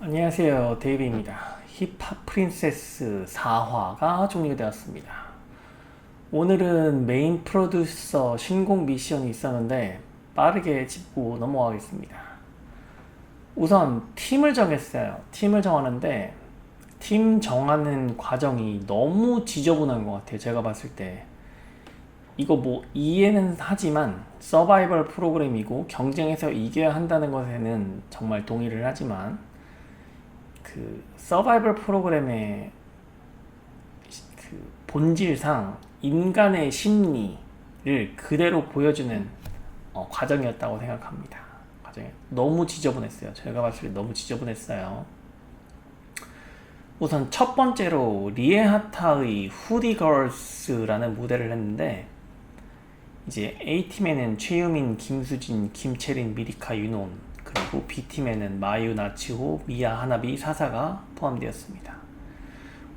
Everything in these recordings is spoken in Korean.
안녕하세요, 데이비입니다. 힙합 프린세스 4화가 종료되었습니다. 오늘은 메인 프로듀서 신곡 미션이 있었는데 빠르게 짚고 넘어가겠습니다. 우선 팀을 정했어요. 팀을 정하는데 팀 정하는 과정이 너무 지저분한 것 같아요. 제가 봤을 때 이거 뭐 이해는 하지만 서바이벌 프로그램이고 경쟁에서 이겨야 한다는 것에는 정말 동의를 하지만 그 서바이벌 프로그램의 그 본질상 인간의 심리를 그대로 보여주는 과정이었다고 생각합니다. 과정이 너무 지저분했어요. 제가 봤을 때 너무 지저분했어요. 우선 첫 번째로 리에하타의 후디걸스라는 무대를 했는데 이제 A팀에는 최유민, 김수진, 김채린, 미리카, 윤온 그리고 B팀에는 마유, 나치호, 미야, 하나비, 사사가 포함되었습니다.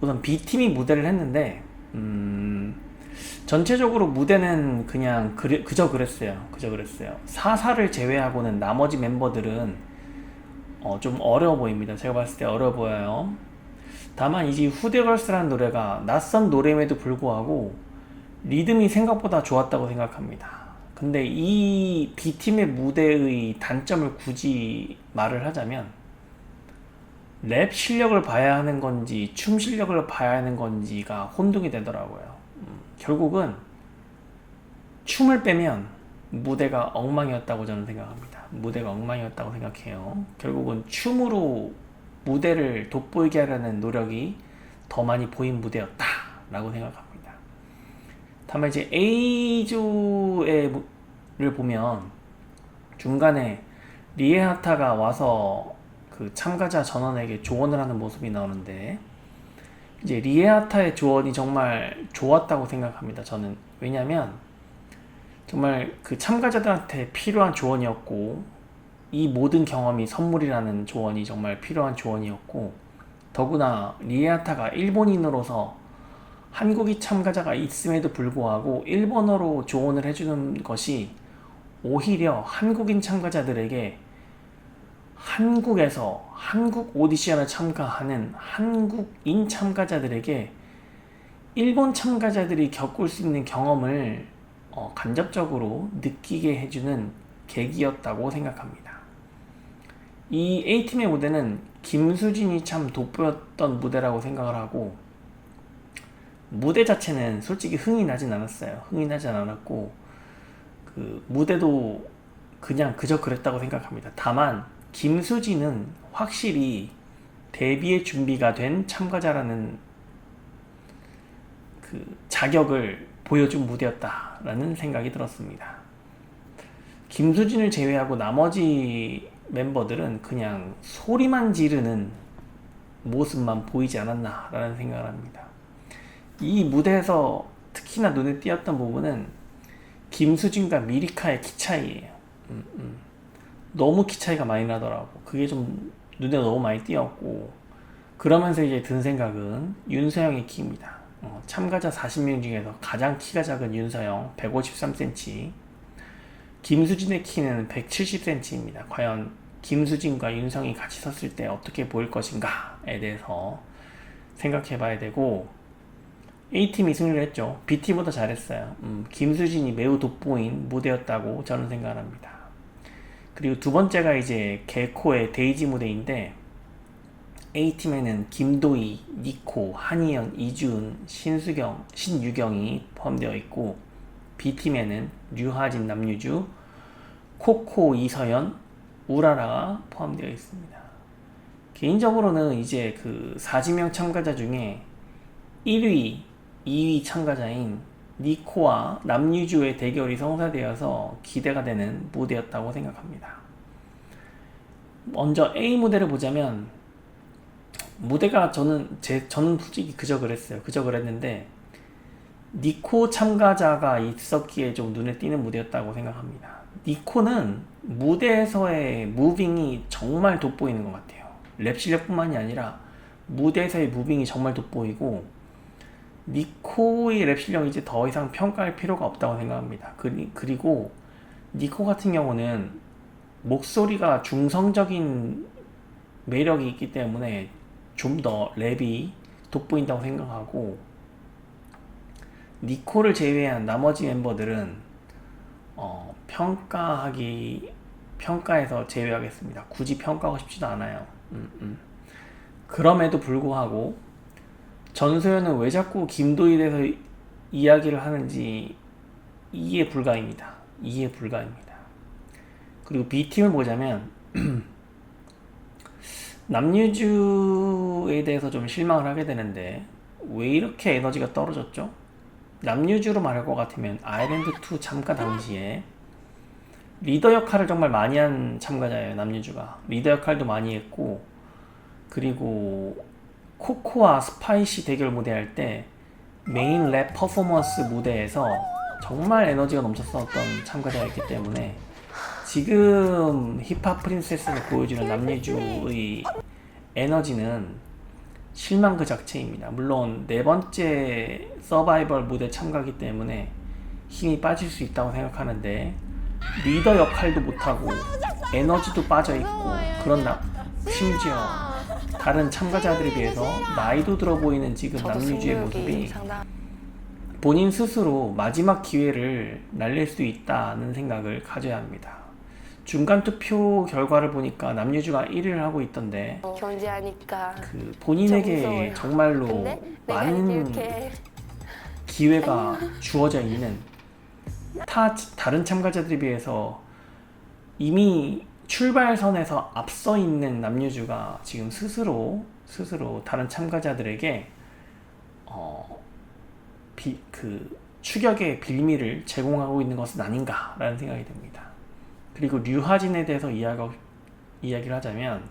우선 B팀이 무대를 했는데 전체적으로 무대는 그냥 그저 그랬어요. 사사를 제외하고는 나머지 멤버들은 좀 어려워 보입니다. 제가 봤을 때 어려워 보여요. 다만 이제 후대걸스라는 노래가 낯선 노래임에도 불구하고 리듬이 생각보다 좋았다고 생각합니다. 근데 이 B팀의 무대의 단점을 굳이 말을 하자면 랩 실력을 봐야 하는 건지 춤 실력을 봐야 하는 건지가 혼동이 되더라고요. 결국은 춤을 빼면 무대가 엉망이었다고 저는 생각합니다. 무대가 엉망이었다고 생각해요. 결국은 춤으로 무대를 돋보이게 하려는 노력이 더 많이 보인 무대였다라고 생각합니다. 다만 이제 A조를 보면 중간에 리에하타가 와서 그 참가자 전원에게 조언을 하는 모습이 나오는데 이제 리에하타의 조언이 정말 좋았다고 생각합니다. 저는 왜냐면 정말 그 참가자들한테 필요한 조언이었고 이 모든 경험이 선물이라는 조언이 정말 필요한 조언이었고 더구나 리에하타가 일본인으로서 한국인 참가자가 있음에도 불구하고 일본어로 조언을 해주는 것이 오히려 한국인 참가자들에게 한국에서 한국 오디션을 참가하는 한국인 참가자들에게 일본 참가자들이 겪을 수 있는 경험을 간접적으로 느끼게 해주는 계기였다고 생각합니다. 이 A팀의 무대는 김수진이 참 돋보였던 무대라고 생각을 하고 무대 자체는 솔직히 흥이 나진 않았어요. 흥이 나진 않았고 그 무대도 그냥 그저 그랬다고 생각합니다. 다만 김수진은 확실히 데뷔의 준비가 된 참가자라는 그 자격을 보여준 무대였다라는 생각이 들었습니다. 김수진을 제외하고 나머지 멤버들은 그냥 소리만 지르는 모습만 보이지 않았나라는 생각을 합니다. 이 무대에서 특히나 눈에 띄었던 부분은 김수진과 미리카의 키 차이예요. 너무 키 차이가 많이 나더라고. 그게 좀 눈에 너무 많이 띄었고 그러면서 이제 든 생각은 윤서영의 키입니다. 참가자 40명 중에서 가장 키가 작은 윤서영 153cm, 김수진의 키는 170cm입니다. 과연 김수진과 윤성이 같이 섰을 때 어떻게 보일 것인가에 대해서 생각해 봐야 되고 A팀이 승리를 했죠. B팀보다 잘했어요. 김수진이 매우 돋보인 무대였다고 저는 생각합니다. 그리고 두 번째가 이제 개코의 데이지 무대인데 A팀에는 김도희, 니코, 한희연, 이주은, 신수경, 신유경이 포함되어 있고 B팀에는 류하진, 남유주, 코코, 이서연, 우라라가 포함되어 있습니다. 개인적으로는 이제 그 40명 참가자 중에 1위, 2위 참가자인 니코와 남유주의 대결이 성사되어서 기대가 되는 무대였다고 생각합니다. 먼저 A 무대를 보자면 무대가 저는 솔직히 그저 그랬는데 니코 참가자가 있었기에 좀 눈에 띄는 무대였다고 생각합니다. 니코는 무대에서의 무빙이 정말 돋보이는 것 같아요. 랩 실력뿐만이 아니라 무대에서의 무빙이 정말 돋보이고 니코의 랩 실력이 이제 더 이상 평가할 필요가 없다고 생각합니다. 그리고 니코 같은 경우는 목소리가 중성적인 매력이 있기 때문에 좀 더 랩이 돋보인다고 생각하고, 니코를 제외한 나머지 멤버들은 평가에서 제외하겠습니다. 굳이 평가하고 싶지도 않아요. 그럼에도 불구하고 전소연은 왜 자꾸 김도희에 대해서 이야기를 하는지 이해 불가입니다. 이해 불가입니다. 그리고 B팀을 보자면 남유주에 대해서 좀 실망을 하게 되는데, 왜 이렇게 에너지가 떨어졌죠? 남유주로 말할 것 같으면 아일랜드2 참가 당시에 리더 역할을 정말 많이 한 참가자예요. 남유주가 리더 역할도 많이 했고, 그리고 코코와 스파이시 대결 무대 할 때 메인 랩 퍼포먼스 무대에서 정말 에너지가 넘쳤었던 참가자였기 때문에, 지금 힙합 프린세스를 보여주는 남유주의 에너지는 실망 그 자체입니다. 물론 네 번째 서바이벌 무대 참가기 때문에 힘이 빠질 수 있다고 생각하는데, 리더 역할도 못하고 에너지도 빠져있고, 심지어 다른 참가자들에 비해서 나이도 들어 보이는 지금 남유주의 모습이 본인 스스로 마지막 기회를 날릴 수 있다는 생각을 가져야 합니다. 중간 투표 결과를 보니까 남유주가 1위를 하고 있던데, 경제하니까 본인에게 정말로 많은 기회가 주어져 있는, 다른 참가자들에 비해서 이미 출발선에서 앞서 있는 남유주가 지금 스스로 다른 참가자들에게 추격의 빌미를 제공하고 있는 것은 아닌가라는 생각이 듭니다. 그리고 류하진에 대해서 이야기를 하자면,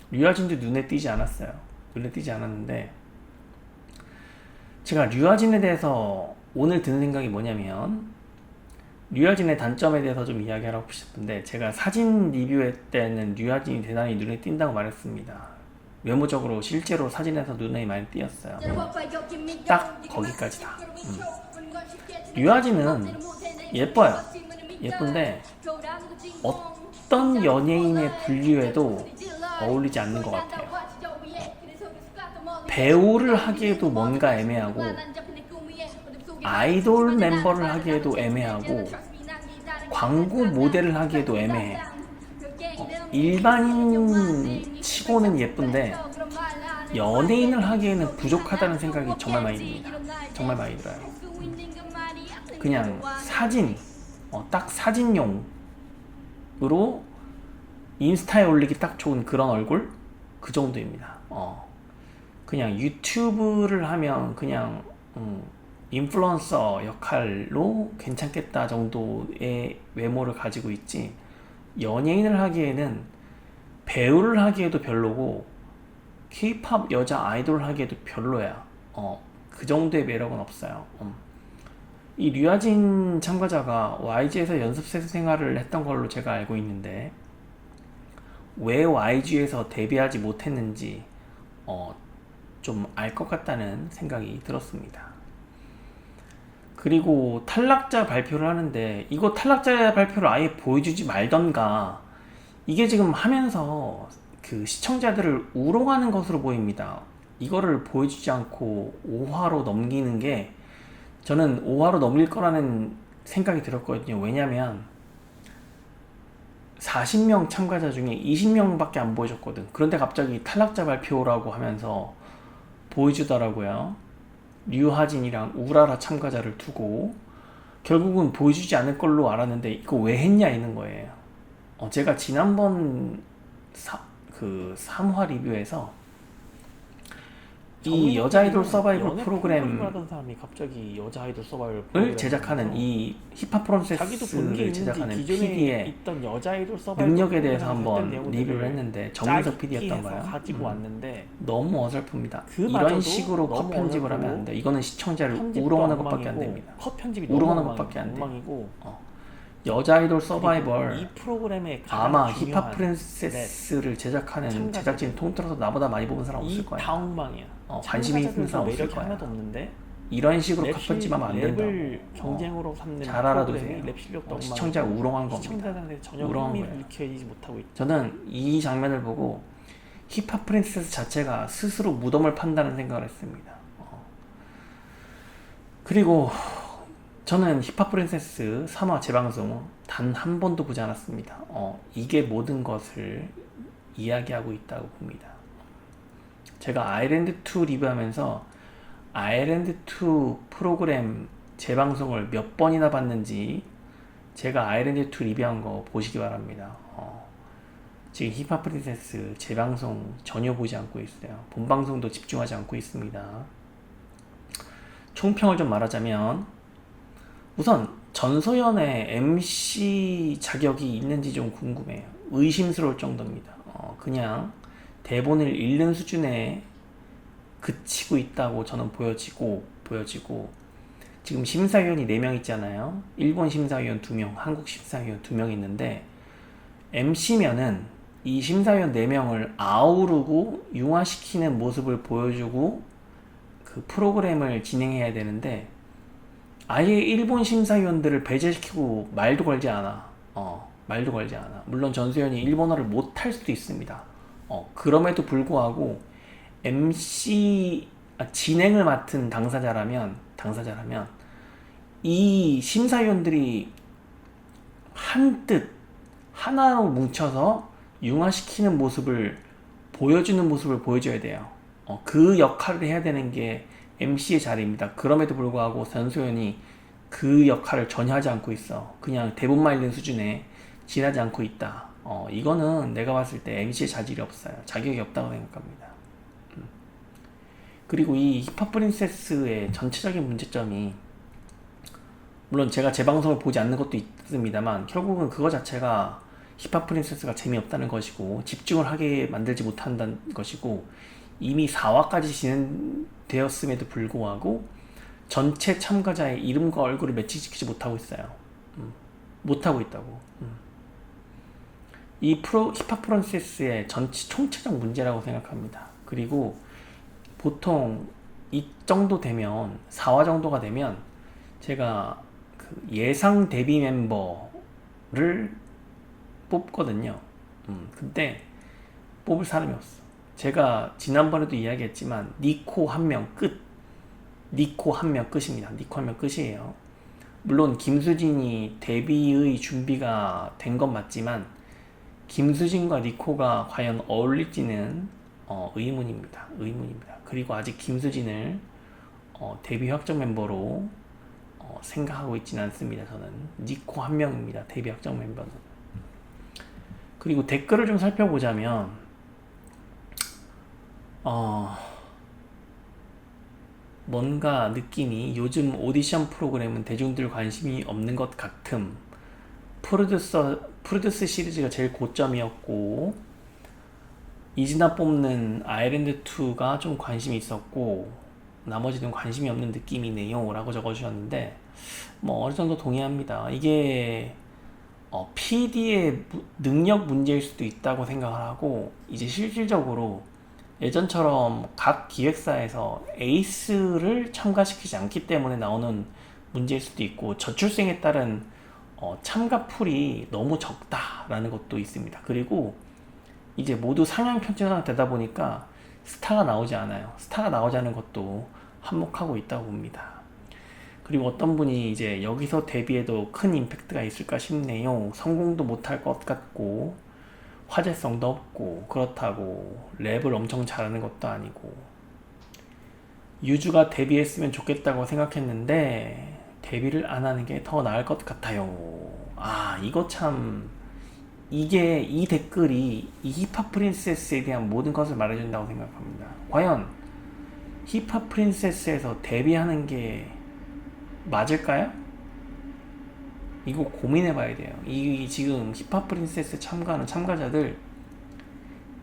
류하진도 눈에 띄지 않았는데, 제가 류하진에 대해서 오늘 드는 생각이 뭐냐면, 류하진의 단점에 대해서 좀 이야기하고 싶은데, 제가 사진 리뷰 때는 류하진이 대단히 눈에 띈다고 말했습니다. 외모적으로 실제로 사진에서 눈에 많이 띄었어요. 딱 거기까지다. 류하진은 예뻐요. 예쁜데 어떤 연예인의 분류에도 어울리지 않는 것 같아요. 배우를 하기에도 뭔가 애매하고, 아이돌 멤버를 하기에도 애매하고, 광고 모델을 하기에도 애매해. 일반인 치고는 예쁜데 연예인을 하기에는 부족하다는 생각이 정말 많이 듭니다. 정말 많이 들어요. 그냥 딱 사진용으로 인스타에 올리기 딱 좋은 그런 얼굴? 그 정도입니다. 그냥 유튜브를 하면 그냥 인플루언서 역할로 괜찮겠다 정도의 외모를 가지고 있지, 연예인을 하기에는, 배우를 하기에도 별로고, K-팝 여자 아이돌을 하기에도 별로야. 그 정도의 매력은 없어요. 이 류하진 참가자가 YG에서 연습생 생활을 했던 걸로 제가 알고 있는데, 왜 YG에서 데뷔하지 못했는지 좀 알 것 같다는 생각이 들었습니다. 그리고 탈락자 발표를 하는데, 이거 탈락자 발표를 아예 보여주지 말던가, 이게 지금 하면서 그 시청자들을 우롱하는 것으로 보입니다. 이거를 보여주지 않고 5화로 넘기는 게, 저는 5화로 넘길 거라는 생각이 들었거든요. 왜냐면 40명 참가자 중에 20명밖에 안 보여줬거든. 그런데 갑자기 탈락자 발표라고 하면서 보여주더라고요. 류하진이랑 우라라 참가자를 두고 결국은 보여주지 않을 걸로 알았는데, 이거 왜 했냐 이는 거예요. 제가 지난번 3화 리뷰에서 이 여자 아이돌 서바이벌 프로그램을 하던 사람이 갑자기 여자 아이돌 서바이벌 프로그램을 제작하는, 이 힙합 프로세스를 제작하는 PD의 있던 여자 아이돌 서바이벌 능력에 대해서 한번 리뷰를 했는데, 정민석 PD였던가요? 가지고 왔는데 너무 어설픕니다. 그마저도 이런 식으로 컷 너무 편집을 하면 안 돼. 이거는 시청자를 우롱하는 것밖에 안 됩니다. 컷 편집이 우롱하는 너무 것밖에 안 돼. 엉망이고, 여자 아이돌 서바이벌, 이 프로그램의 아마 중요한 힙합 프린세스를 제작하는 제작진 통틀어서 나보다 많이 보는 사람 없을 거야. 다 엉망이야. 관심이 있는 사람 없을 매력이 거야. 하나도 없는데, 이런 식으로 컷 편집하면 안 된다고. 랩을 경쟁으로 삼는 잘 알아두세요. 랩 실력도 엉망이고, 시청자 우롱한 겁니다. 시청자들한테 전혀 우롱한 흥미를 거예요. 느끼지 못하고 있죠. 저는 이 장면을 보고 힙합 프린세스 자체가 스스로 무덤을 판다는 생각을 했습니다. 그리고 저는 힙합 프린세스 3화 재방송 단 한 번도 보지 않았습니다. 이게 모든 것을 이야기하고 있다고 봅니다. 제가 아일랜드2 리뷰하면서 아일랜드2 프로그램 재방송을 몇 번이나 봤는지 제가 아일랜드2 리뷰한 거 보시기 바랍니다. 지금 힙합 프린세스 재방송 전혀 보지 않고 있어요. 본방송도 집중하지 않고 있습니다. 총평을 좀 말하자면 우선 전소연의 MC 자격이 있는지 좀 궁금해요. 의심스러울 정도입니다. 그냥 대본을 읽는 수준에 그치고 있다고 저는 보여지고 지금 심사위원이 4명 있잖아요. 일본 심사위원 2명, 한국 심사위원 2명 있는데 MC면은 이 심사위원 4명을 아우르고 융화시키는 모습을 보여주고 그 프로그램을 진행해야 되는데 아예 일본 심사위원들을 배제시키고 말도 걸지 않아. 말도 걸지 않아. 물론 전소연이 일본어를 못할 수도 있습니다. 그럼에도 불구하고 진행을 맡은 당사자라면 이 심사위원들이 한뜻 하나로 뭉쳐서 융화시키는 모습을 보여주는 모습을 보여줘야 돼요. 그 역할을 해야 되는 게 MC의 자리입니다. 그럼에도 불구하고 전소연이 그 역할을 전혀 하지 않고 있어. 그냥 대본만 읽는 수준에 지나지 않고 있다. 이거는 내가 봤을 때 MC의 자질이 없어요. 자격이 없다고 생각합니다. 그리고 이 힙합 프린세스의 전체적인 문제점이 물론 제가 제 방송을 보지 않는 것도 있습니다만 결국은 그거 자체가 힙합 프린세스가 재미없다는 것이고 집중을 하게 만들지 못한다는 것이고 이미 4화까지 진행되었음에도 불구하고 전체 참가자의 이름과 얼굴을 매치시키지 못하고 있어요. 못하고 있다고. 이 힙합 프린세스의 전체 총체적 문제라고 생각합니다. 그리고 보통 이 정도 되면 4화 정도가 되면 제가 그 예상 데뷔 멤버를 뽑거든요. 근데 뽑을 사람이 없어. 제가 지난번에도 이야기했지만 니코 한 명 끝. 니코 한 명 끝입니다. 니코 한 명 끝이에요. 물론 김수진이 데뷔의 준비가 된 건 맞지만 김수진과 니코가 과연 어울릴지는 의문입니다. 그리고 아직 김수진을 데뷔 확정 멤버로 생각하고 있지는 않습니다. 저는 니코 한 명입니다. 데뷔 확정 멤버는. 그리고 댓글을 좀 살펴보자면 뭔가 느낌이 요즘 오디션 프로그램은 대중들 관심이 없는 것 같음. 프로듀스 시리즈가 제일 고점이었고 이진아 뽑는 아일랜드2가 좀 관심이 있었고 나머지는 관심이 없는 느낌이네요 라고 적어주셨는데 뭐 어느정도 동의합니다. 이게 PD의 능력 문제일 수도 있다고 생각을 하고 이제 실질적으로 예전처럼 각 기획사에서 에이스를 참가시키지 않기 때문에 나오는 문제일 수도 있고 저출생에 따른 참가풀이 너무 적다라는 것도 있습니다. 그리고 이제 모두 상향 편차가 되다 보니까 스타가 나오지 않아요. 스타가 나오지 않은 것도 한몫하고 있다고 봅니다. 그리고 어떤 분이 이제 여기서 데뷔해도 큰 임팩트가 있을까 싶네요. 성공도 못할 것 같고 화제성도 없고 그렇다고 랩을 엄청 잘하는 것도 아니고 유주가 데뷔했으면 좋겠다고 생각했는데 데뷔를 안 하는 게 더 나을 것 같아요. 이거 참 이게 이 댓글이 이 힙합 프린세스에 대한 모든 것을 말해준다고 생각합니다. 과연 힙합 프린세스에서 데뷔하는 게 맞을까요? 이거 고민해봐야 돼요. 이 지금 힙합 프린세스 참가하는 참가자들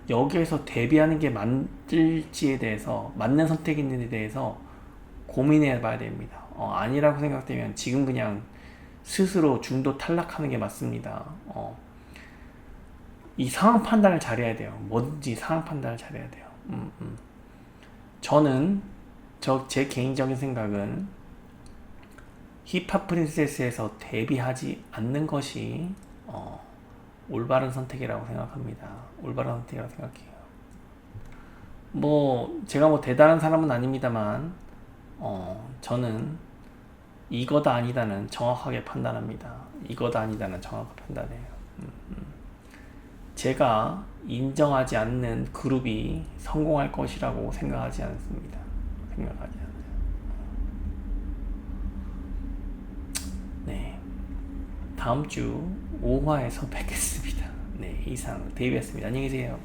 여기에서 데뷔하는 게 맞을지에 대해서 맞는 선택인지에 대해서 고민해봐야 됩니다. 아니라고 생각되면 지금 그냥 스스로 중도 탈락하는 게 맞습니다. 이 상황 판단을 잘해야 돼요. 뭐든지 상황 판단을 잘해야 돼요. 저는 제 개인적인 생각은 힙합 프린세스에서 데뷔하지 않는 것이 올바른 선택이라고 생각합니다. 올바른 선택이라고 생각해요. 뭐 제가 뭐 대단한 사람은 아닙니다만 저는 이거다 아니다는 정확하게 판단합니다. 이거다 아니다는 정확하게 판단해요. 제가 인정하지 않는 그룹이 성공할 것이라고 생각하지 않습니다. 생각하지 않아요. 네, 다음 주 5화에서 뵙겠습니다. 네, 이상 데이비였습니다. 안녕히 계세요.